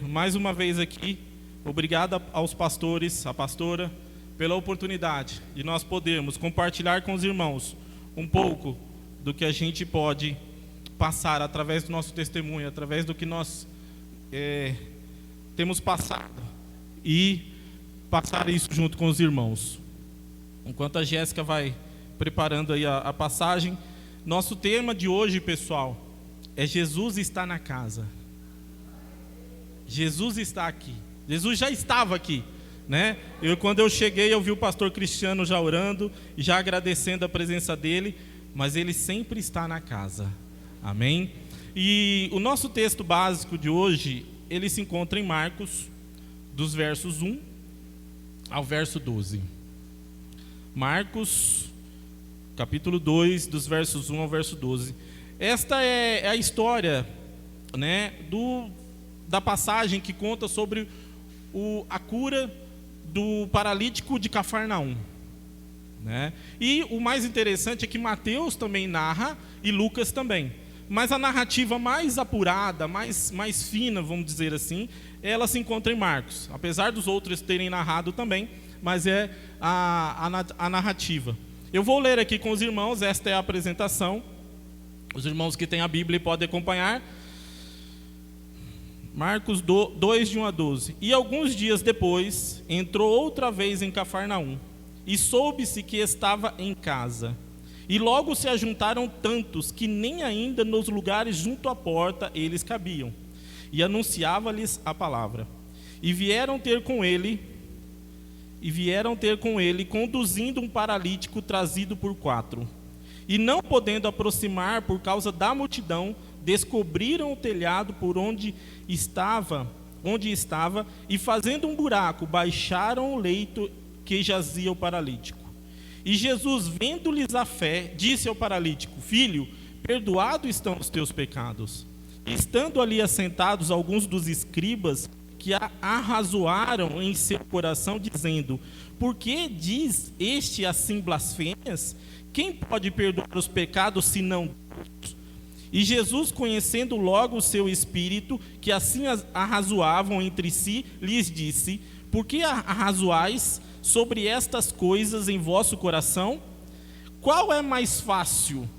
Mais uma vez aqui, obrigado aos pastores, à pastora, pela oportunidade de nós podermos compartilhar com os irmãos um pouco do que a gente pode passar através do nosso testemunho, através do que nós temos passado, e passar isso junto com os irmãos. Enquanto a Jéssica vai preparando aí a passagem, nosso tema de hoje, pessoal, é Jesus está na casa. Jesus está aqui. Jesus já estava aqui, né? Quando eu cheguei, eu vi o pastor Cristiano já orando, já agradecendo a presença dele, mas ele sempre está na casa. Amém? E o nosso texto básico de hoje, ele se encontra em Marcos, dos versos 1 ao verso 12. Marcos, capítulo 2, dos versos 1 ao verso 12. Esta é a história, né, da passagem que conta sobre a cura do paralítico de Cafarnaum, né? E o mais interessante é que Mateus também narra e Lucas também. Mas a narrativa mais apurada, mais fina, vamos dizer assim, ela se encontra em Marcos. Apesar dos outros terem narrado também, mas é a narrativa. Eu vou ler aqui com os irmãos, esta é a apresentação. Os irmãos que têm a Bíblia podem acompanhar. Marcos 2, de 1 a 12. E alguns dias depois, entrou outra vez em Cafarnaum, e soube-se que estava em casa. E logo se ajuntaram tantos, que nem ainda nos lugares junto à porta eles cabiam. E anunciava-lhes a palavra. E vieram ter com ele, conduzindo um paralítico trazido por 4. E não podendo aproximar por causa da multidão, descobriram o telhado por onde estava, e fazendo um buraco, baixaram o leito que jazia o paralítico. E Jesus, vendo-lhes a fé, disse ao paralítico: Filho, perdoados estão os teus pecados. E estando ali assentados alguns dos escribas, que arrazoaram em seu coração, dizendo: Por que diz este assim blasfêmias? Quem pode perdoar os pecados, senão Deus? E Jesus, conhecendo logo o seu espírito, que assim arrazoavam entre si, lhes disse: Por que arrazoais sobre estas coisas em vosso coração? Qual é mais fácil,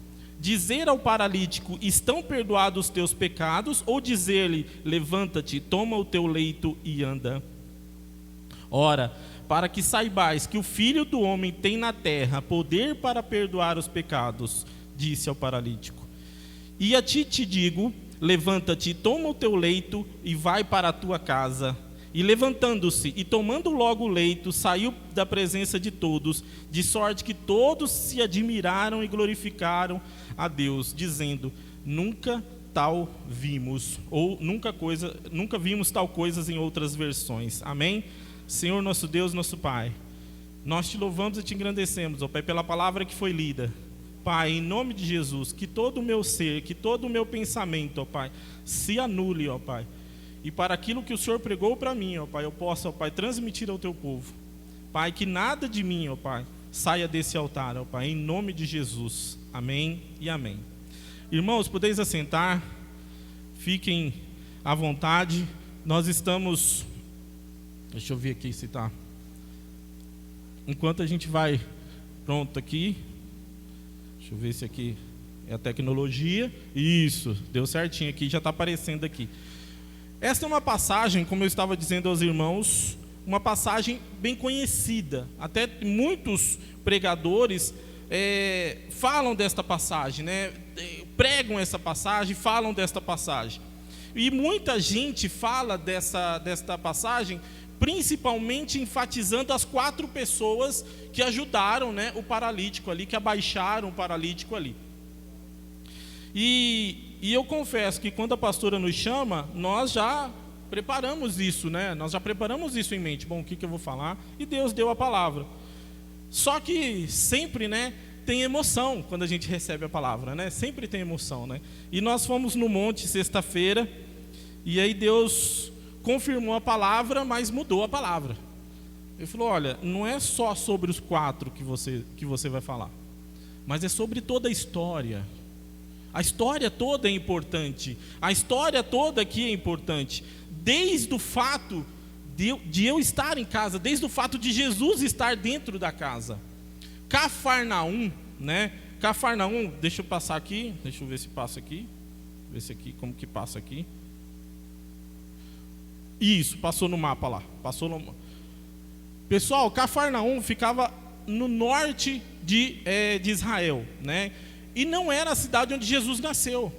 dizer ao paralítico: estão perdoados os teus pecados, ou dizer-lhe: levanta-te, toma o teu leito e anda? Ora, para que saibais que o Filho do Homem tem na terra poder para perdoar os pecados, disse ao paralítico: E a ti te digo, levanta-te, toma o teu leito e vai para a tua casa. E levantando-se e tomando logo o leito, saiu da presença de todos, de sorte que todos se admiraram e glorificaram a Deus, dizendo: Nunca tal vimos, ou nunca vimos tal coisas em outras versões. Amém? Senhor nosso Deus, nosso Pai, nós te louvamos e te engrandecemos, ó Pai, pela palavra que foi lida. Pai, em nome de Jesus, que todo o meu ser, que todo o meu pensamento, ó Pai, se anule, ó Pai. E para aquilo que o Senhor pregou para mim, ó Pai, eu possa, ó Pai, transmitir ao teu povo. Pai, que nada de mim, ó Pai, saia desse altar, ó Pai, em nome de Jesus. Amém e amém. Irmãos, podeis assentar, fiquem à vontade. Nós estamos... Deixa eu ver aqui se está... Enquanto a gente vai... Pronto aqui... Deixa eu ver se aqui é a tecnologia. Isso, deu certinho aqui, já está aparecendo aqui. Esta é uma passagem, como eu estava dizendo aos irmãos, uma passagem bem conhecida. Até muitos pregadores falam desta passagem, né? Pregam essa passagem, falam desta passagem. E muita gente fala desta passagem, principalmente enfatizando as 4 pessoas que ajudaram, né, o paralítico ali, que abaixaram o paralítico ali. E eu confesso que quando a pastora nos chama, nós já preparamos isso, né? Nós já preparamos isso em mente. Bom, o que eu vou falar? E Deus deu a palavra. Só que sempre, né, tem emoção quando a gente recebe a palavra, né? Sempre tem emoção, né? E nós fomos no monte sexta-feira, e aí Deus confirmou a palavra, mas mudou a palavra. Ele falou: olha, não é só sobre os 4 que você vai falar, mas é sobre toda a história. A história toda é importante. A história toda aqui é importante. Desde o fato de eu estar em casa, desde o fato de Jesus estar dentro da casa. Cafarnaum, né? Cafarnaum, deixa eu passar aqui, deixa eu ver se passa aqui. Ver se aqui, como que passa aqui. Isso, passou no mapa lá. Passou no... Pessoal, Cafarnaum ficava no norte de Israel, né? E não era a cidade onde Jesus nasceu.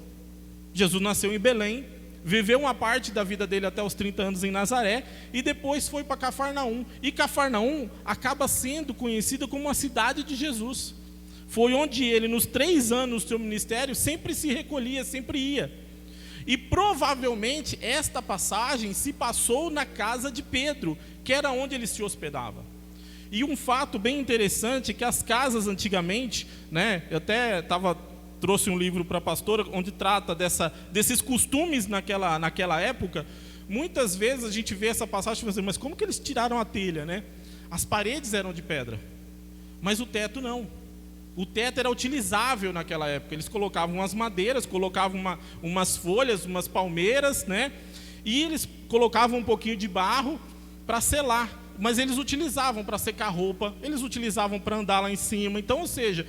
Jesus nasceu em Belém, viveu uma parte da vida dele até os 30 anos em Nazaré, e depois foi para Cafarnaum. E Cafarnaum acaba sendo conhecida como a cidade de Jesus. Foi onde ele, nos 3 anos do seu ministério, sempre se recolhia, sempre ia. E provavelmente esta passagem se passou na casa de Pedro, que era onde ele se hospedava. E um fato bem interessante é que as casas antigamente, né, eu até trouxe um livro para a pastora, onde trata desses costumes naquela época. Muitas vezes a gente vê essa passagem e fala assim, mas como que eles tiraram a telha, né? As paredes eram de pedra, mas o teto não. O teto era utilizável naquela época. Eles colocavam umas madeiras, colocavam umas folhas, umas palmeiras, né? E eles colocavam um pouquinho de barro para selar. Mas eles utilizavam para secar roupa, eles utilizavam para andar lá em cima. Então, ou seja,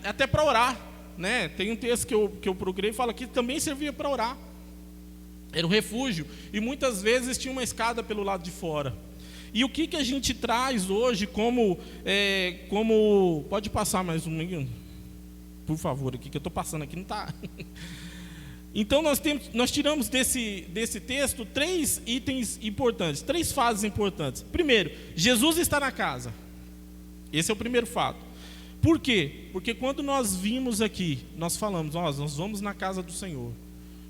até para orar, né? Tem um texto que eu procurei e fala que também servia para orar. Era um refúgio. E muitas vezes tinha uma escada pelo lado de fora. E o que a gente traz hoje como pode passar mais um, por favor, aqui que eu estou passando aqui, não está. Então nós tiramos desse texto 3 itens importantes, 3 fases importantes. Primeiro, Jesus está na casa. Esse é o primeiro fato. Por quê? Porque quando nós vimos aqui, nós falamos, nós vamos na casa do Senhor.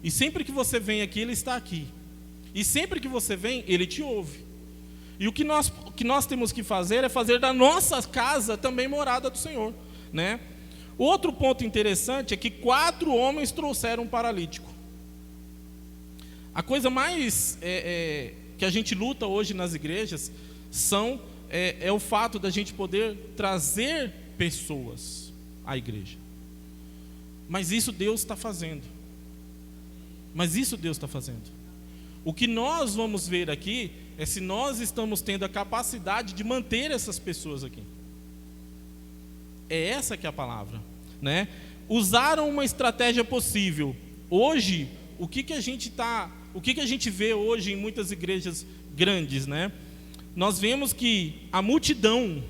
E sempre que você vem aqui, Ele está aqui. E sempre que você vem, Ele te ouve. E o que nós temos que fazer é fazer da nossa casa também morada do Senhor, né? Outro ponto interessante é que 4 homens trouxeram um paralítico. A coisa mais que a gente luta hoje nas igrejas é o fato da gente poder trazer pessoas à igreja. Mas isso Deus está fazendo. O que nós vamos ver aqui é se nós estamos tendo a capacidade de manter essas pessoas aqui. É essa que é a palavra, né? Usaram uma estratégia possível. Hoje, o que a gente vê hoje em muitas igrejas grandes, né? Nós vemos que a multidão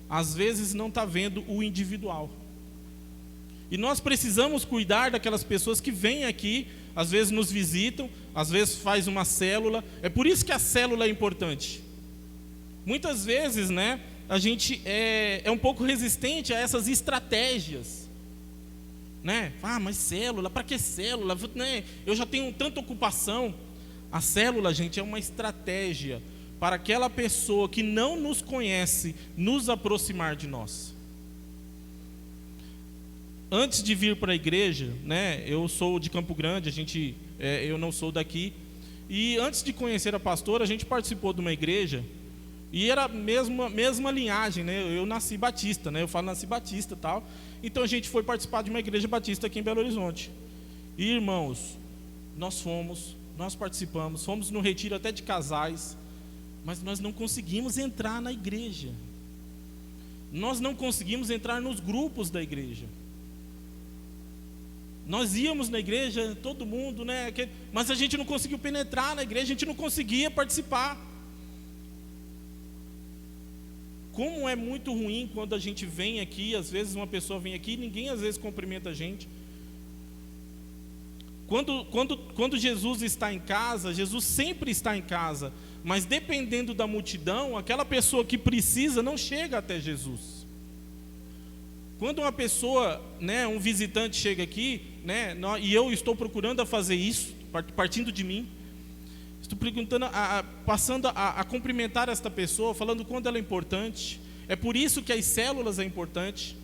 às vezes não está vendo o individual. E nós precisamos cuidar daquelas pessoas que vêm aqui, às vezes nos visitam, às vezes faz uma célula. É por isso que a célula é importante. Muitas vezes, né, a gente é um pouco resistente a essas estratégias, né? Mas célula, para que célula? Né? Eu já tenho tanta ocupação. A célula, gente, é uma estratégia para aquela pessoa que não nos conhece nos aproximar de nós. Antes de vir para a igreja, né, eu sou de Campo Grande, eu não sou daqui. E antes de conhecer a pastora, a gente participou de uma igreja e era a mesma linhagem, né? Eu nasci batista, né? Eu falo nasci batista e tal. Então a gente foi participar de uma igreja batista aqui em Belo Horizonte. E irmãos, nós participamos, fomos no retiro até de casais, mas nós não conseguimos entrar na igreja. Nós não conseguimos entrar nos grupos da igreja. Nós íamos na igreja, todo mundo, né? Mas a gente não conseguiu penetrar na igreja, a gente não conseguia participar. Como é muito ruim quando a gente vem aqui, às vezes uma pessoa vem aqui e ninguém às vezes cumprimenta a gente. Quando Jesus está em casa, Jesus sempre está em casa, mas dependendo da multidão, aquela pessoa que precisa não chega até Jesus. Quando uma pessoa, né, um visitante chega aqui, né, e eu estou procurando fazer isso, partindo de mim, estou perguntando, passando a cumprimentar esta pessoa, falando quando ela é importante. É por isso que as células é importante,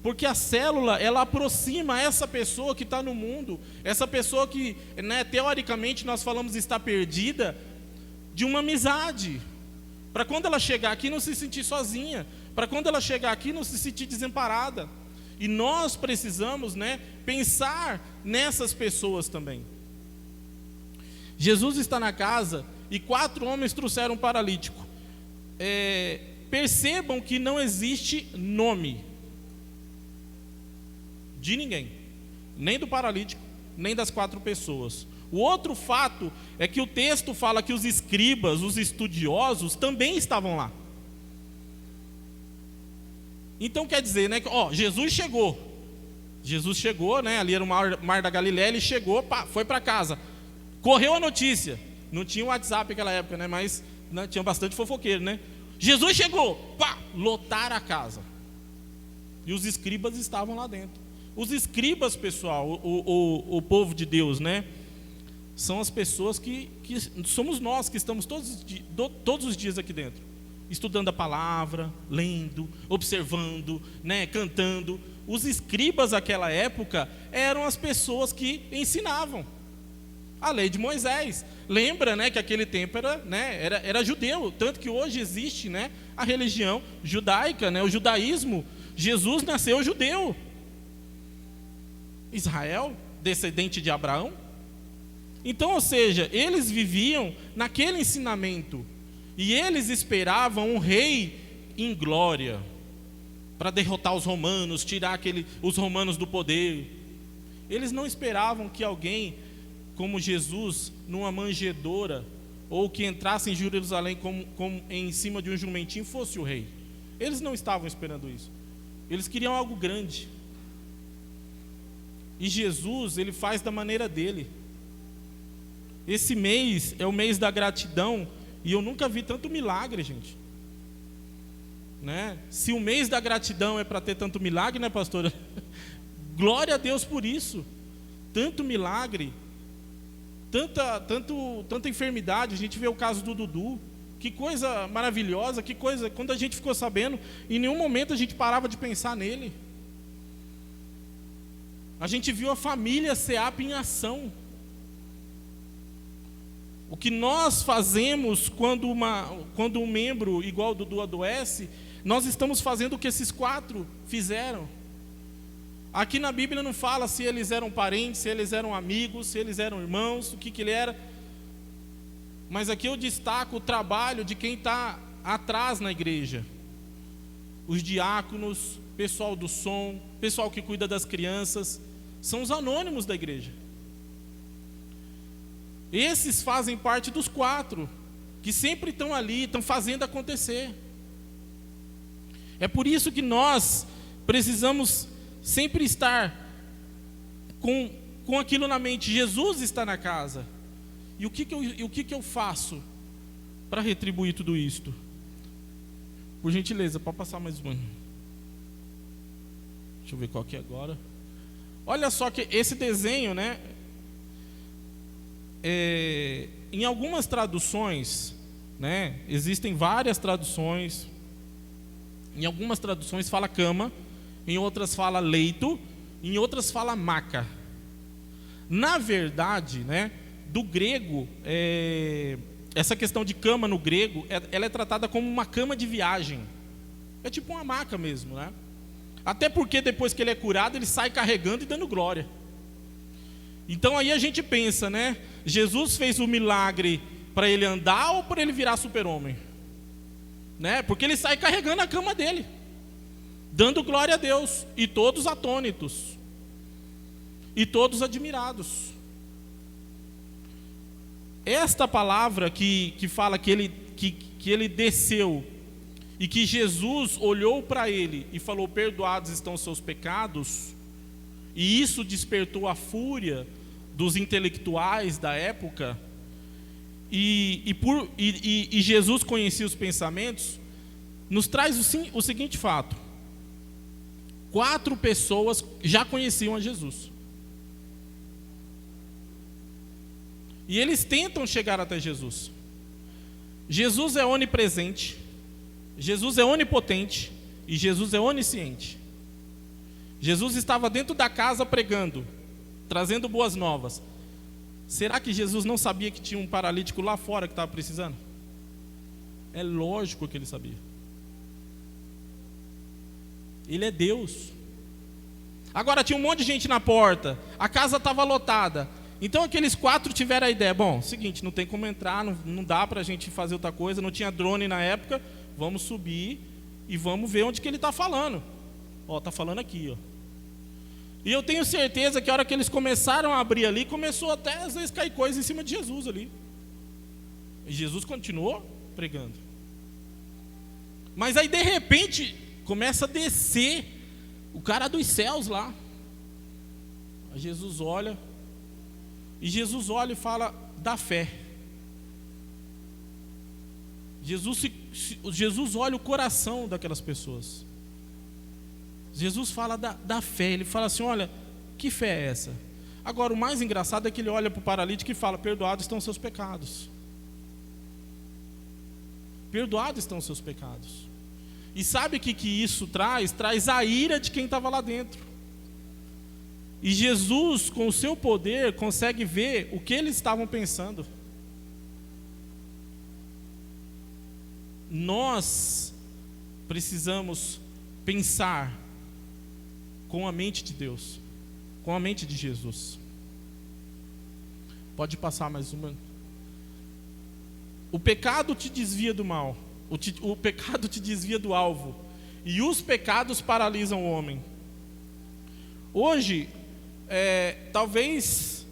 porque a célula, ela aproxima essa pessoa que está no mundo, essa pessoa que, né, teoricamente nós falamos está perdida, de uma amizade, para quando ela chegar aqui não se sentir sozinha, para quando ela chegar aqui não se sentir desamparada. E nós precisamos, né, Pensar nessas pessoas também. Jesus está na casa e 4 homens trouxeram um paralítico. Percebam que não existe nome de ninguém, nem do paralítico, nem das 4 pessoas. O outro fato é que o texto fala que os escribas, os estudiosos, também estavam lá. Então quer dizer, né, que Jesus chegou, né, ali era o mar da Galileia, ele chegou, foi para casa, correu a notícia, não tinha WhatsApp naquela época, né, mas tinha bastante fofoqueiro, né? Jesus chegou, lotaram a casa, e os escribas estavam lá dentro. Os escribas, pessoal, o povo de Deus, né, são as pessoas que somos nós, que estamos todos os dias aqui dentro, estudando a palavra, lendo, observando, né, cantando. Os escribas daquela época eram as pessoas que ensinavam a lei de Moisés. Lembra, né, que aquele tempo era judeu, tanto que hoje existe, né, a religião judaica, né, o judaísmo. Jesus nasceu judeu. Israel, descendente de Abraão. Então, ou seja, eles viviam naquele ensinamento e eles esperavam um rei em glória para derrotar os romanos, tirar os romanos do poder. Eles não esperavam que alguém como Jesus, numa manjedoura, ou que entrasse em Jerusalém como em cima de um jumentinho, fosse o rei. Eles não estavam esperando isso. Eles queriam algo grande. E Jesus, ele faz da maneira dele. Esse mês é o mês da gratidão, e eu nunca vi tanto milagre, gente. Né? Se o mês da gratidão é para ter tanto milagre, né, pastora? Glória a Deus por isso. Tanto milagre, tanta enfermidade. A gente vê o caso do Dudu. Que coisa maravilhosa, que coisa. Quando a gente ficou sabendo, em nenhum momento a gente parava de pensar nele. A gente viu a família SEAP em ação. O que nós fazemos quando um membro igual o Dudu adoece, nós estamos fazendo o que esses 4 fizeram. Aqui na Bíblia não fala se eles eram parentes, se eles eram amigos, se eles eram irmãos, o que ele era. Mas aqui eu destaco o trabalho de quem está atrás na igreja. Os diáconos, pessoal do som, pessoal que cuida das crianças, são os anônimos da igreja. Esses fazem parte dos 4, que sempre estão ali, estão fazendo acontecer. É por isso que nós precisamos sempre estar com aquilo na mente. Jesus está na casa. E o que eu faço para retribuir tudo isto? Por gentileza, pode passar mais uma. Deixa eu ver qual que é agora. Olha só que esse desenho, né? Em algumas traduções, né? Existem várias traduções. Em algumas traduções fala cama, em outras fala leito, em outras fala maca. Na verdade, né, do grego, essa questão de cama no grego, ela é tratada como uma cama de viagem. É tipo uma maca mesmo, né? Até porque depois que ele é curado, ele sai carregando e dando glória. Então aí a gente pensa, né? Jesus fez o milagre para ele andar ou para ele virar super-homem? Né? Porque ele sai carregando a cama dele, dando glória a Deus, e todos atônitos, e todos admirados. Esta palavra que fala que ele desceu, e que Jesus olhou para ele e falou: perdoados estão os seus pecados, e isso despertou a fúria dos intelectuais da época, e Jesus conhecia os pensamentos, nos traz o seguinte fato: 4 pessoas já conheciam a Jesus, e eles tentam chegar até Jesus. Jesus é onipresente, Jesus é onipotente e Jesus é onisciente. Jesus estava dentro da casa pregando, trazendo boas novas. Será que Jesus não sabia que tinha um paralítico lá fora que estava precisando? É lógico que ele sabia. Ele é Deus. Agora tinha um monte de gente na porta, a casa estava lotada. Então aqueles 4 tiveram a ideia, bom, seguinte, não tem como entrar, não dá para a gente fazer outra coisa, não tinha drone na época, vamos subir e vamos ver onde que ele está falando. Ó, está falando aqui, ó. E eu tenho certeza que a hora que eles começaram a abrir ali, começou até às vezes cair coisa em cima de Jesus ali. E Jesus continuou pregando. Mas aí de repente começa a descer o cara dos céus lá. Aí Jesus olha. E Jesus olha e fala da fé. Jesus olha o coração daquelas pessoas. Jesus fala da fé. Ele fala assim, olha, que fé é essa? Agora o mais engraçado é que ele olha para o paralítico e fala, perdoados estão os seus pecados. Perdoados estão os seus pecados. E sabe o que isso traz? Traz a ira de quem estava lá dentro. E Jesus, com o seu poder, consegue ver o que eles estavam pensando. Nós precisamos pensar com a mente de Deus, com a mente de Jesus. Pode passar mais uma. O pecado te desvia do mal, o pecado te desvia do alvo, e os pecados paralisam o homem. Hoje, talvez,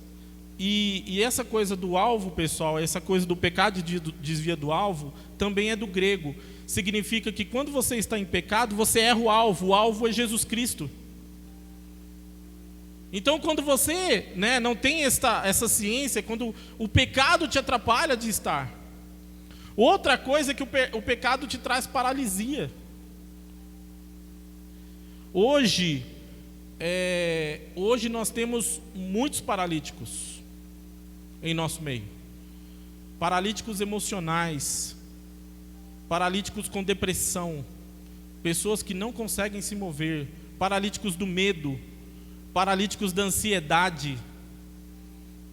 e essa coisa do alvo, pessoal, essa coisa do pecado desvia do alvo, também é do grego. Significa que quando você está em pecado, você erra o alvo é Jesus Cristo. Então quando você, não tem essa ciência, quando o pecado te atrapalha de estar. Outra coisa é que o pecado te traz paralisia. Hoje nós temos muitos paralíticos em nosso meio. Paralíticos emocionais, paralíticos com depressão, pessoas que não conseguem se mover, paralíticos do medo, paralíticos da ansiedade,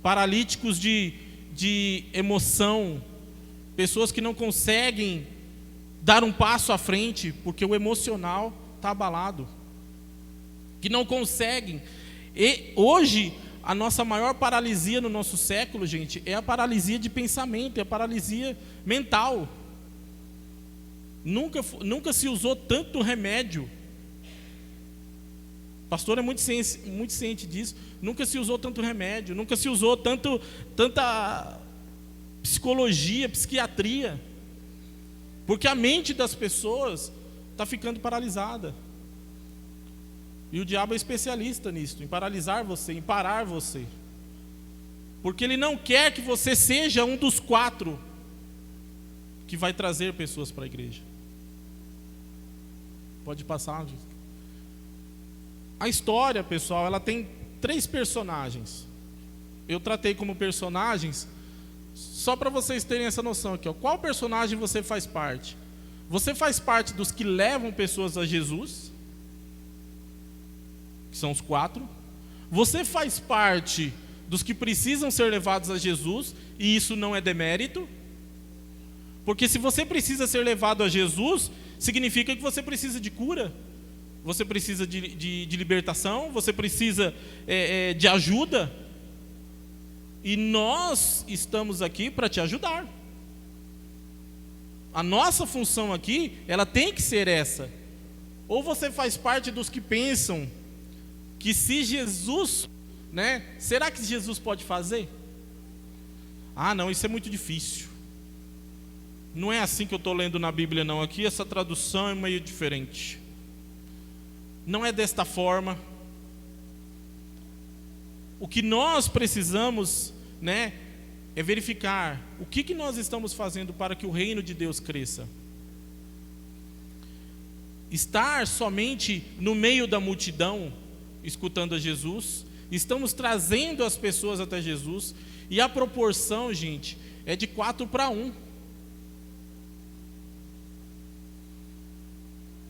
paralíticos de emoção, pessoas que não conseguem dar um passo à frente porque o emocional está abalado, que não conseguem. E hoje a nossa maior paralisia no nosso século, gente, é a paralisia de pensamento, é a paralisia mental. Nunca se usou tanto remédio. O pastor é muito ciente disso. Nunca se usou tanto remédio, nunca se usou tanta psicologia, psiquiatria, porque a mente das pessoas está ficando paralisada. E o diabo é especialista nisso, em paralisar você, em parar você, porque ele não quer que você seja um dos 4 que vai trazer pessoas para a igreja. Pode passar. A história, pessoal, ela tem 3 personagens. Eu tratei como personagens só para vocês terem essa noção aqui, ó. Qual personagem você faz parte? Você faz parte dos que levam pessoas a Jesus, que são os 4. Você faz parte dos que precisam ser levados a Jesus, e isso não é demérito, porque se você precisa ser levado a Jesus, significa que você precisa de cura, você precisa de libertação, você precisa de ajuda, e nós estamos aqui para te ajudar. A nossa função aqui, ela tem que ser essa. Ou você faz parte dos que pensam que se Jesus, será que Jesus pode fazer? Ah, não, isso é muito difícil. Não é assim que eu estou lendo na Bíblia, não. Aqui essa tradução é meio diferente. Não é desta forma. O que nós precisamos, é verificar o que nós estamos fazendo para que o reino de Deus cresça. Estar somente no meio da multidão, escutando a Jesus, estamos trazendo as pessoas até Jesus, e a proporção, gente, é de 4:1.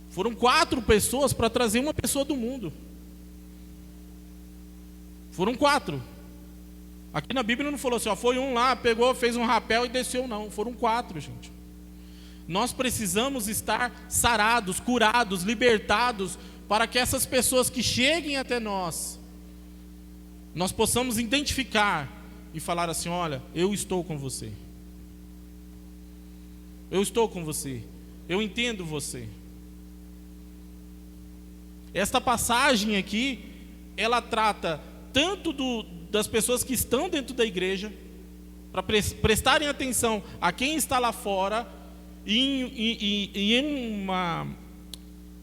Foram 4 pessoas para trazer uma pessoa do mundo. Foram 4. Aqui na Bíblia não falou assim, foi um lá, pegou, fez um rapel e desceu, não. Foram 4, gente. Nós precisamos estar sarados, curados, libertados, para que essas pessoas que cheguem até nós possamos identificar e falar assim: olha, eu estou com você. Eu estou com você. Eu entendo você. Esta passagem aqui, ela trata tanto das pessoas que estão dentro da igreja, para prestarem atenção a quem está lá fora, e em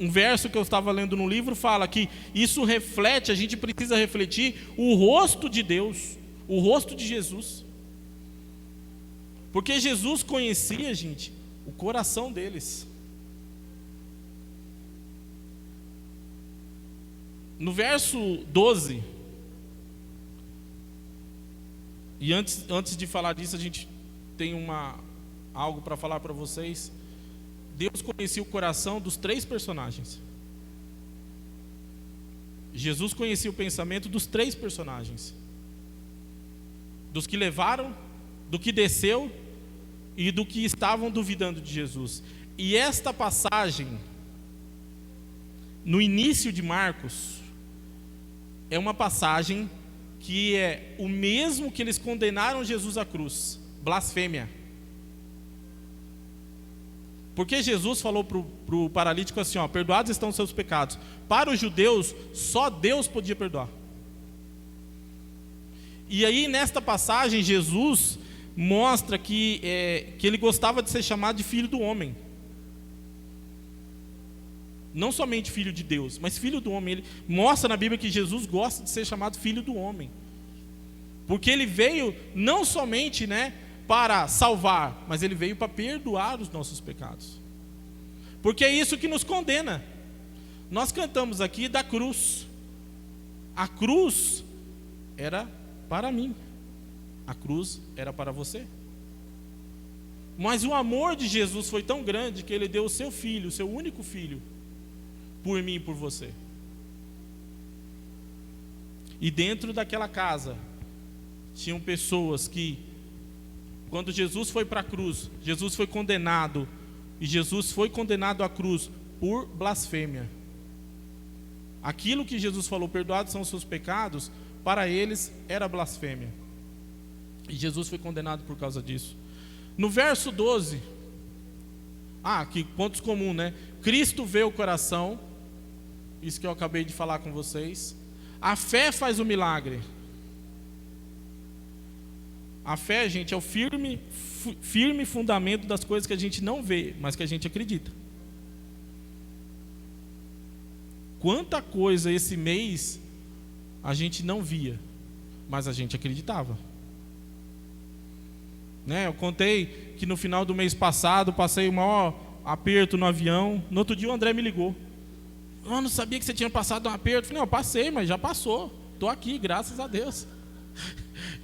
um verso que eu estava lendo no livro fala que isso reflete, a gente precisa refletir o rosto de Deus, o rosto de Jesus, porque Jesus conhecia, gente, o coração deles. No verso 12, e antes de falar disso, a gente tem algo para falar para vocês. Deus conhecia o coração dos 3 personagens. Jesus conhecia o pensamento dos 3 personagens: dos que levaram, do que desceu e do que estavam duvidando de Jesus. E esta passagem, no início de Marcos, é uma passagem que é o mesmo que eles condenaram Jesus à cruz: blasfêmia. Porque Jesus falou para o paralítico assim: ó, perdoados estão os seus pecados. Para os judeus, só Deus podia perdoar. E aí, nesta passagem, Jesus mostra que ele gostava de ser chamado de filho do homem. Não somente filho de Deus, mas filho do homem. Ele mostra na Bíblia que Jesus gosta de ser chamado filho do homem, porque ele veio não somente, para salvar, mas ele veio para perdoar os nossos pecados. Porque é isso que nos condena. Nós cantamos aqui da cruz. A cruz era para mim, a cruz era para você. Mas o amor de Jesus foi tão grande que ele deu o seu filho, o seu único filho, por mim e por você. E dentro daquela casa tinham pessoas que, quando Jesus foi para a cruz, Jesus foi condenado, e Jesus foi condenado à cruz por blasfêmia. Aquilo que Jesus falou, perdoados são os seus pecados, para eles era blasfêmia. E Jesus foi condenado por causa disso. No verso 12, que pontos comuns, Cristo vê o coração, isso que eu acabei de falar com vocês. A fé faz o milagre. A fé, gente, é o firme fundamento das coisas que a gente não vê, mas que a gente acredita. Quanta coisa esse mês a gente não via, mas a gente acreditava. Eu contei que no final do mês passado passei o maior aperto no avião. No outro dia o André me ligou: eu não sabia que você tinha passado um aperto. Eu falei: não, eu passei, mas já passou. Estou aqui, graças a Deus.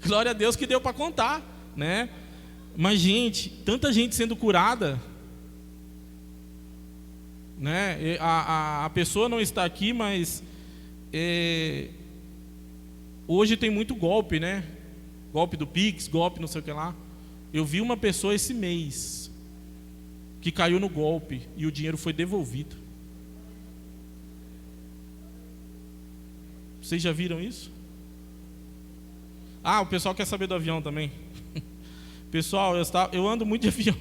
Glória a Deus que deu para contar, Mas, gente, tanta gente sendo curada, A pessoa não está aqui, mas hoje tem muito golpe, Golpe do Pix, golpe não sei o que lá. Eu vi uma pessoa esse mês que caiu no golpe e o dinheiro foi devolvido. Vocês já viram isso? O pessoal quer saber do avião também. Pessoal, eu ando muito de avião,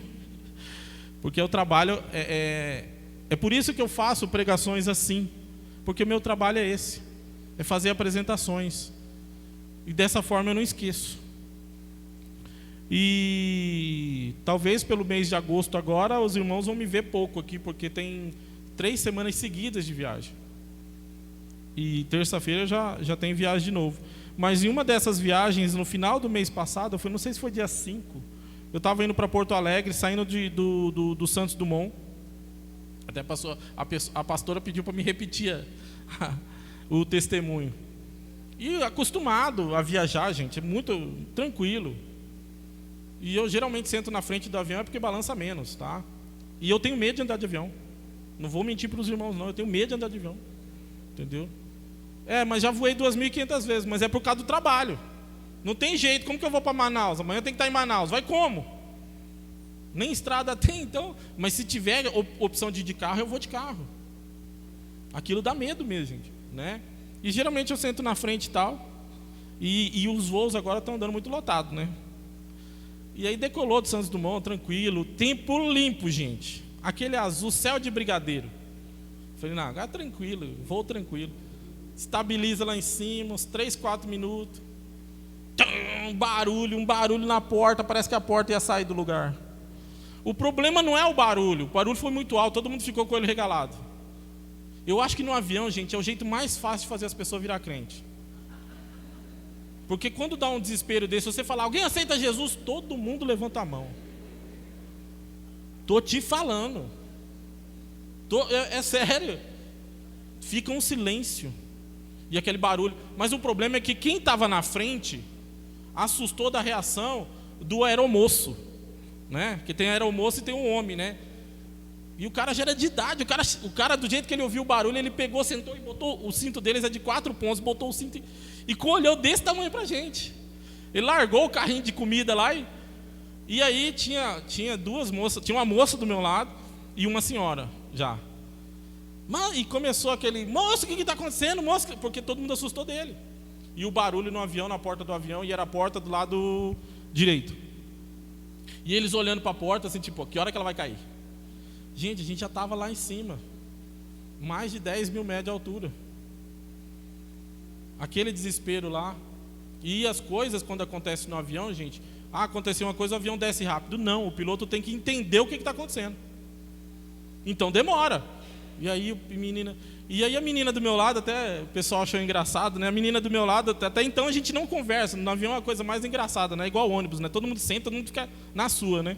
porque eu trabalho, é por isso que eu faço pregações assim, porque o meu trabalho é esse, é fazer apresentações, e dessa forma eu não esqueço. E talvez pelo mês de agosto agora, os irmãos vão me ver pouco aqui, porque tem 3 semanas seguidas de viagem, e terça-feira já tem viagem de novo. Mas em uma dessas viagens, no final do mês passado, não sei se foi dia 5, eu estava indo para Porto Alegre, saindo do Santos Dumont. Até a pastora pediu para me repetir o testemunho. E acostumado a viajar, gente, é muito tranquilo. E eu geralmente sento na frente do avião porque balança menos, tá? E eu tenho medo de andar de avião. Não vou mentir para os irmãos, não. Eu tenho medo de andar de avião. Entendeu? Mas já voei 2.500 vezes, mas é por causa do trabalho. Não tem jeito, como que eu vou para Manaus? Amanhã eu tenho que estar em Manaus. Vai como? Nem estrada tem, então. Mas se tiver opção de ir de carro, eu vou de carro. Aquilo dá medo mesmo, gente, né? E geralmente eu sento na frente e tal, e os voos agora estão andando muito lotados, né? E aí decolou de Santos Dumont, tranquilo, tempo limpo, gente. Aquele azul, céu de brigadeiro. Falei, não, agora tranquilo, voo tranquilo. Estabiliza lá em cima, uns 3, 4 minutos. Um barulho na porta, parece que a porta ia sair do lugar. O problema não é o barulho foi muito alto, todo mundo ficou com o olho regalado. Eu acho que no avião, gente, é o jeito mais fácil de fazer as pessoas virar crente. Porque quando dá um desespero desse, você falar, alguém aceita Jesus? Todo mundo levanta a mão. Tô te falando. É sério. Fica um silêncio. E aquele barulho. Mas o problema é que quem estava na frente assustou da reação do aeromoço, né? Que tem aeromoço e tem um homem, né? E o cara já era de idade. O cara, do jeito que ele ouviu o barulho, ele pegou, sentou e botou o cinto deles, é de 4 pontos, botou o cinto e olhou desse tamanho pra gente. Ele largou o carrinho de comida lá e aí tinha 2 moças, tinha uma moça do meu lado e uma senhora já. E começou aquele, moço, o que está acontecendo, moço? Porque todo mundo assustou dele. E o barulho no avião, na porta do avião, e era a porta do lado direito. E eles olhando para a porta, assim, tipo, que hora que ela vai cair? Gente, a gente já estava lá em cima, mais de 10 mil metros de altura. Aquele desespero lá. E as coisas, quando acontecem no avião, gente, aconteceu uma coisa, o avião desce rápido. Não, o piloto tem que entender o que está acontecendo. Então demora. E aí a menina do meu lado, até o pessoal achou engraçado, né? A menina do meu lado, até então a gente não conversa. No avião é a coisa mais engraçada, né? Igual ônibus, né? Todo mundo senta, todo mundo fica na sua, né?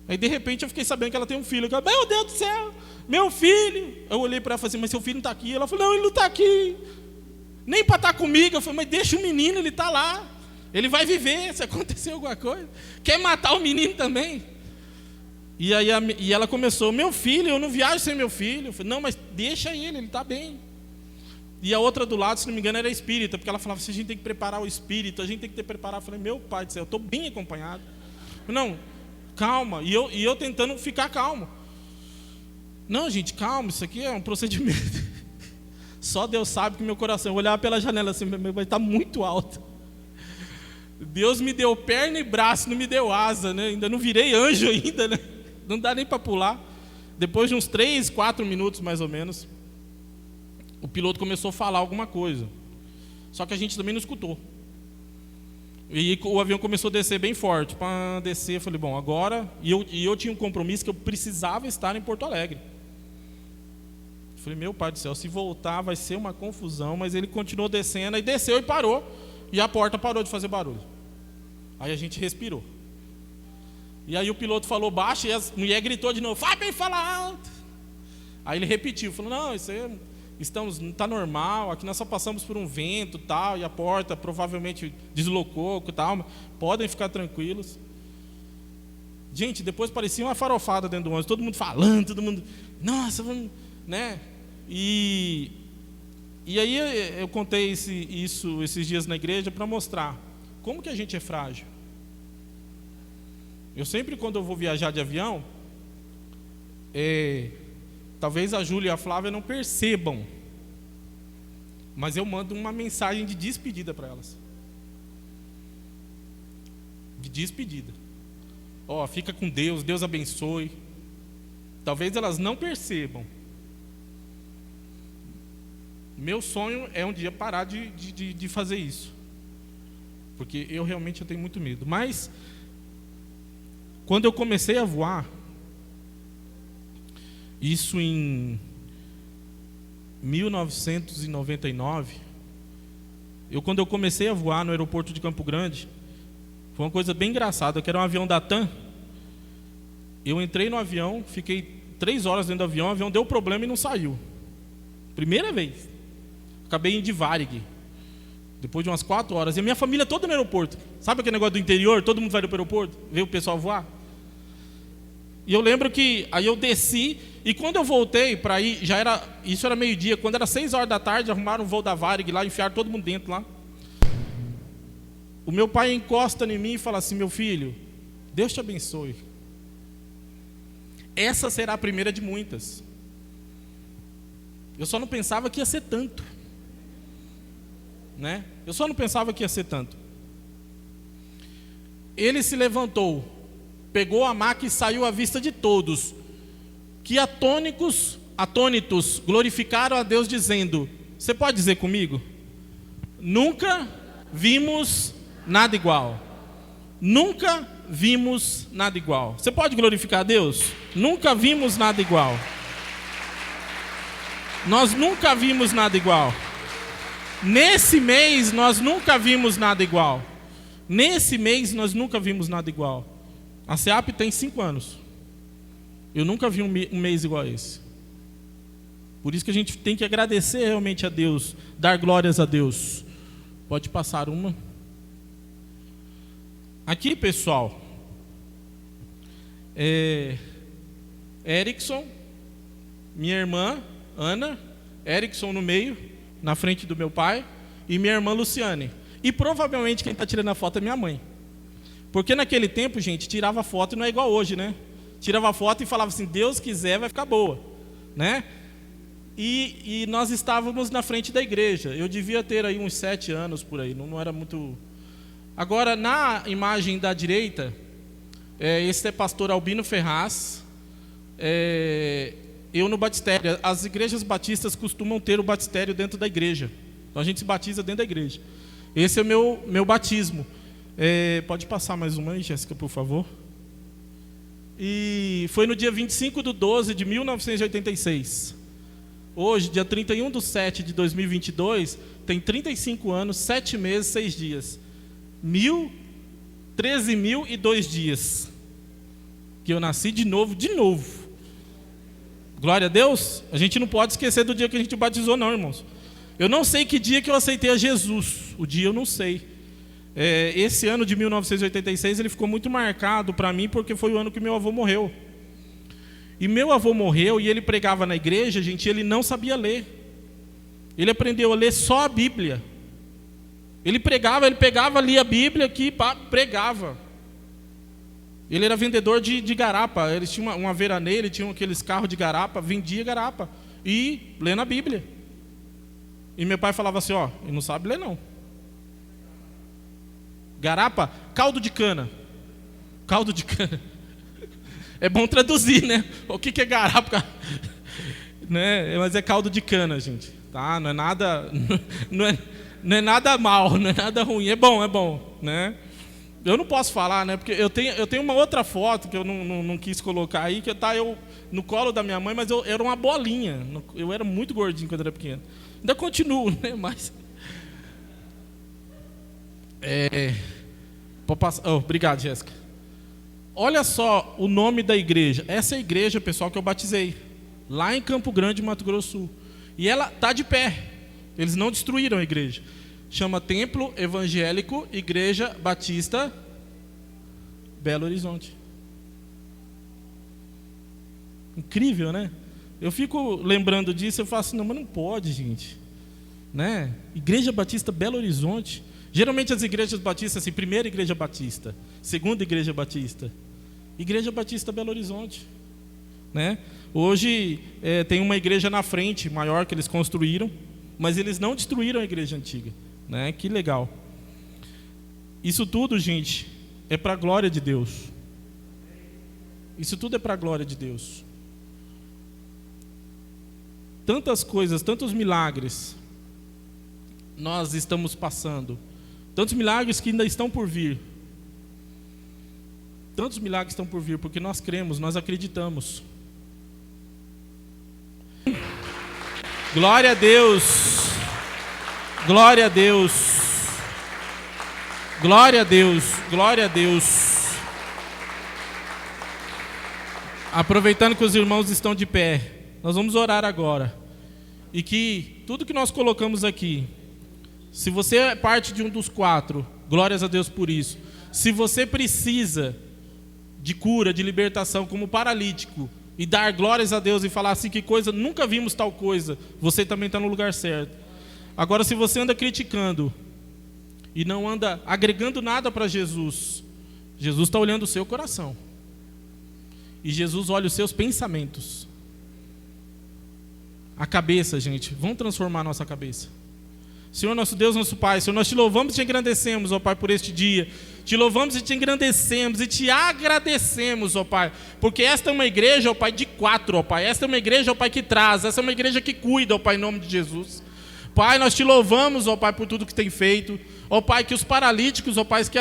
Aí de repente eu fiquei sabendo que ela tem um filho. Eu falei, meu Deus do céu, meu filho. Eu olhei para ela e falei assim, mas seu filho não está aqui? Ela falou, não, ele não está aqui. Nem para estar comigo. Eu falei, mas deixa o menino, ele está lá. Ele vai viver se acontecer alguma coisa. Quer matar o menino também? E aí e ela começou, meu filho, eu não viajo sem meu filho. Eu falei, não, mas deixa ele está bem. E a outra do lado, se não me engano, era espírita, porque ela falava assim, a gente tem que preparar o espírito, a gente tem que preparar. Eu falei, meu pai do céu, eu estou bem acompanhado. Eu falei, não, calma. E eu tentando ficar calmo. Não, gente, calma, isso aqui é um procedimento. Só Deus sabe que meu coração, eu olhava pela janela assim, vai estar muito alto. Deus me deu perna e braço, não me deu asa, né? Ainda não virei anjo ainda, né? Não dá nem para pular. Depois de uns 3, 4 minutos mais ou menos, o piloto começou a falar alguma coisa. Só que a gente também não escutou. E o avião começou a descer bem forte. Para descer, eu falei, bom, agora... E eu tinha um compromisso que eu precisava estar em Porto Alegre. Eu falei, meu pai do céu, se voltar vai ser uma confusão. Mas ele continuou descendo, aí desceu e parou. E a porta parou de fazer barulho. Aí a gente respirou. E aí o piloto falou baixo e a mulher gritou de novo, Fábio, fala alto. Aí ele repetiu, falou, não, isso aí não está normal, aqui nós só passamos por um vento tal, e a porta provavelmente deslocou tal, podem ficar tranquilos. Gente, depois parecia uma farofada dentro do ônibus, todo mundo falando, todo mundo, nossa, vamos, né? E aí eu contei isso esses dias na igreja para mostrar como que a gente é frágil. Eu sempre, quando eu vou viajar de avião, talvez a Júlia e a Flávia não percebam, mas eu mando uma mensagem de despedida para elas. De despedida. Ó, fica com Deus, Deus abençoe. Talvez elas não percebam. Meu sonho é um dia parar de fazer isso. Porque eu realmente tenho muito medo. Mas quando eu comecei a voar, isso em 1999, quando eu comecei a voar no aeroporto de Campo Grande, foi uma coisa bem engraçada, que era um avião da TAM. Eu entrei no avião, fiquei 3 horas dentro do avião, o avião deu problema e não saiu. Primeira vez. Acabei em Varig, depois de umas 4 horas. E a minha família toda no aeroporto. Sabe aquele negócio do interior? Todo mundo vai para o aeroporto, vê o pessoal voar. E eu lembro que aí eu desci, e quando eu voltei para ir, isso era meio-dia, quando era 6 horas da tarde, arrumaram um voo da Varig lá, enfiaram todo mundo dentro lá. O meu pai encosta em mim e fala assim, meu filho, Deus te abençoe. Essa será a primeira de muitas. Eu só não pensava que ia ser tanto, né? Eu só não pensava que ia ser tanto. Ele se levantou, pegou a maca e saiu à vista de todos, que atônitos, glorificaram a Deus dizendo, você pode dizer comigo? Nunca vimos nada igual. Nunca vimos nada igual. Você pode glorificar a Deus? Nunca vimos nada igual. Nós nunca vimos nada igual. Nesse mês nós nunca vimos nada igual. Nesse mês nós nunca vimos nada igual. A SEAP tem 5 anos. Eu nunca vi um mês igual a esse. Por isso que a gente tem que agradecer realmente a Deus, dar glórias a Deus. Pode passar uma. Aqui, pessoal, Erickson, minha irmã, Ana, Erickson no meio, na frente do meu pai, e minha irmã Luciane. E provavelmente quem está tirando a foto é minha mãe. Porque naquele tempo, gente, tirava foto e não é igual hoje, né? Tirava foto e falava assim, Deus quiser vai ficar boa, né? E nós estávamos na frente da igreja. Eu devia ter aí uns 7 anos por aí, não era muito... Agora, na imagem da direita, esse é pastor Albino Ferraz, eu no batistério. As igrejas batistas costumam ter o batistério dentro da igreja. Então a gente se batiza dentro da igreja. Esse é o meu batismo. Pode passar mais uma aí, Jéssica, por favor. E foi no dia 25/12 de 1986. Hoje, dia 31/7 de 2022, tem 35 anos, 7 meses, 6 dias. 13.002 dias. Que eu nasci de novo. Glória a Deus. A gente não pode esquecer do dia que a gente batizou, não, irmãos. Eu não sei que dia que eu aceitei a Jesus. O dia eu não sei. Esse ano de 1986 ele ficou muito marcado para mim porque foi o ano que meu avô morreu. E meu avô morreu e ele pregava na igreja, gente, ele não sabia ler. Ele aprendeu a ler só a Bíblia. Ele pegava, lia a Bíblia aqui, pregava. Ele era vendedor de garapa. Ele tinha uma veraneia, ele tinha aqueles carros de garapa, vendia garapa e lendo a Bíblia. E meu pai falava assim, ele não sabe ler não. Garapa, caldo de cana. Caldo de cana. É bom traduzir, né? O que é garapa? Né? Mas é caldo de cana, gente. Tá? Não é nada, não é nada mal, não é nada ruim. É bom, né? Eu não posso falar, né? Porque eu tenho uma outra foto que eu não quis colocar aí, que eu no colo da minha mãe, mas eu era uma bolinha. Eu era muito gordinho quando era pequeno. Ainda continuo, né? Mas... obrigado, Jéssica. Olha só o nome da igreja. Essa é a igreja, pessoal, que eu batizei. Lá em Campo Grande, Mato Grosso do Sul. E ela está de pé. Eles não destruíram a igreja. Chama Templo Evangélico Igreja Batista Belo Horizonte. Incrível, né? Eu fico lembrando disso, eu falo assim, não, mas não pode, gente. Né? Igreja Batista Belo Horizonte. Geralmente as igrejas batistas, assim, primeira igreja batista, segunda igreja batista, igreja batista Belo Horizonte, né? Hoje tem uma igreja na frente, maior, que eles construíram, mas eles não destruíram a igreja antiga, né? Que legal. Isso tudo, gente, é para a glória de Deus. Isso tudo é para a glória de Deus. Tantas coisas, tantos milagres nós estamos passando. Tantos milagres que ainda estão por vir. Tantos milagres estão por vir, porque nós cremos, nós acreditamos. Glória a Deus. Glória a Deus. Glória a Deus. Glória a Deus. Aproveitando que os irmãos estão de pé, nós vamos orar agora. E que tudo que nós colocamos aqui, se você é parte de um dos 4, glórias a Deus por isso. Se você precisa de cura, de libertação, como paralítico, e dar glórias a Deus e falar assim, que coisa, nunca vimos tal coisa, você também está no lugar certo. Agora, se você anda criticando e não anda agregando nada para Jesus, Jesus está olhando o seu coração. E Jesus olha os seus pensamentos. a cabeça, gente. Vamos transformar a nossa cabeça. Senhor, nosso Deus, nosso Pai, Senhor, nós te louvamos e te agradecemos, ó Pai, por este dia. Te louvamos e te engrandecemos e te agradecemos, ó Pai, porque esta é uma igreja, ó Pai, de 4, ó Pai. Esta é uma igreja, ó Pai, que traz, esta é uma igreja que cuida, ó Pai, em nome de Jesus. Pai, nós te louvamos, ó Pai, por tudo que tem feito. Ó Pai, que os paralíticos, ó Pai, que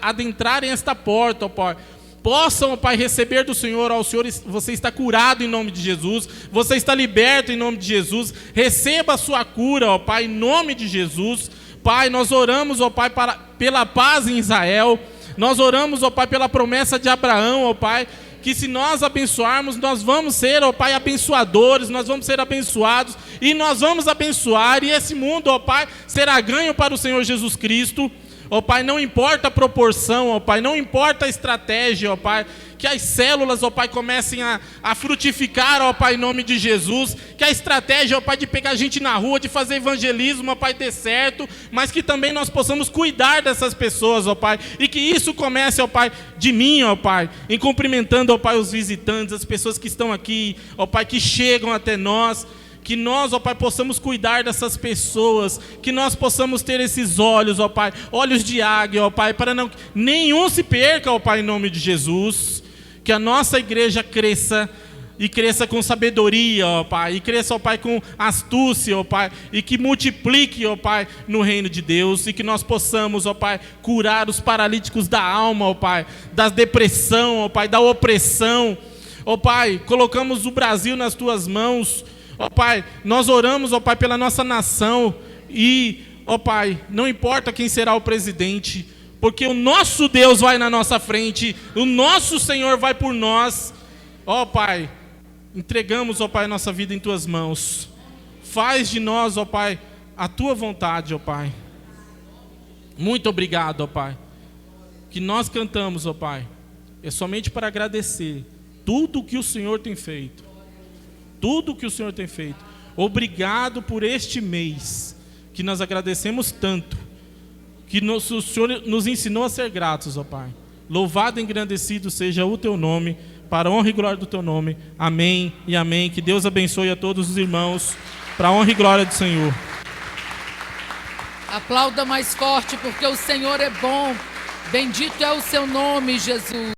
adentrarem esta porta, ó Pai, possam, ó Pai, receber do Senhor, ó Senhor, você está curado em nome de Jesus, você está liberto em nome de Jesus, receba a sua cura, ó Pai, em nome de Jesus. Pai, nós oramos, ó Pai, pela paz em Israel, nós oramos, ó Pai, pela promessa de Abraão, ó Pai, que se nós abençoarmos, nós vamos ser, ó Pai, abençoadores, nós vamos ser abençoados, e nós vamos abençoar, e esse mundo, ó Pai, será ganho para o Senhor Jesus Cristo. Ó Pai, não importa a proporção, ó Pai, não importa a estratégia, ó Pai, que as células, ó Pai, comecem a frutificar, ó Pai, em nome de Jesus, que a estratégia, ó Pai, de pegar gente na rua, de fazer evangelismo, ó Pai, dê certo, mas que também nós possamos cuidar dessas pessoas, ó Pai, e que isso comece, ó Pai, de mim, ó Pai, em cumprimentando, ó Pai, os visitantes, as pessoas que estão aqui, ó Pai, que chegam até nós. Que nós, ó Pai, possamos cuidar dessas pessoas, que nós possamos ter esses olhos, ó Pai, olhos de águia, ó Pai, para não nenhum se perca, ó Pai, em nome de Jesus. Que a nossa igreja cresça, e cresça com sabedoria, ó Pai, e cresça, ó Pai, com astúcia, ó Pai, e que multiplique, ó Pai, no reino de Deus, e que nós possamos, ó Pai, curar os paralíticos da alma, ó Pai, da depressão, ó Pai, da opressão. Ó Pai, colocamos o Brasil nas tuas mãos. Ó Pai, nós oramos, ó Pai, pela nossa nação e, ó Pai, não importa quem será o presidente, porque o nosso Deus vai na nossa frente, o nosso Senhor vai por nós. Ó Pai, entregamos, ó Pai, a nossa vida em Tuas mãos. Faz de nós, ó Pai, a Tua vontade, ó Pai. Muito obrigado, ó Pai. Que nós cantamos, ó Pai, é somente para agradecer tudo o que o Senhor tem feito. Tudo que o Senhor tem feito. Obrigado por este mês, que nós agradecemos tanto, que o Senhor nos ensinou a ser gratos, ó Pai. Louvado e engrandecido seja o Teu nome, para a honra e glória do Teu nome. Amém e amém. Que Deus abençoe a todos os irmãos, para a honra e glória do Senhor. Aplauda mais forte, porque o Senhor é bom. Bendito é o Seu nome, Jesus.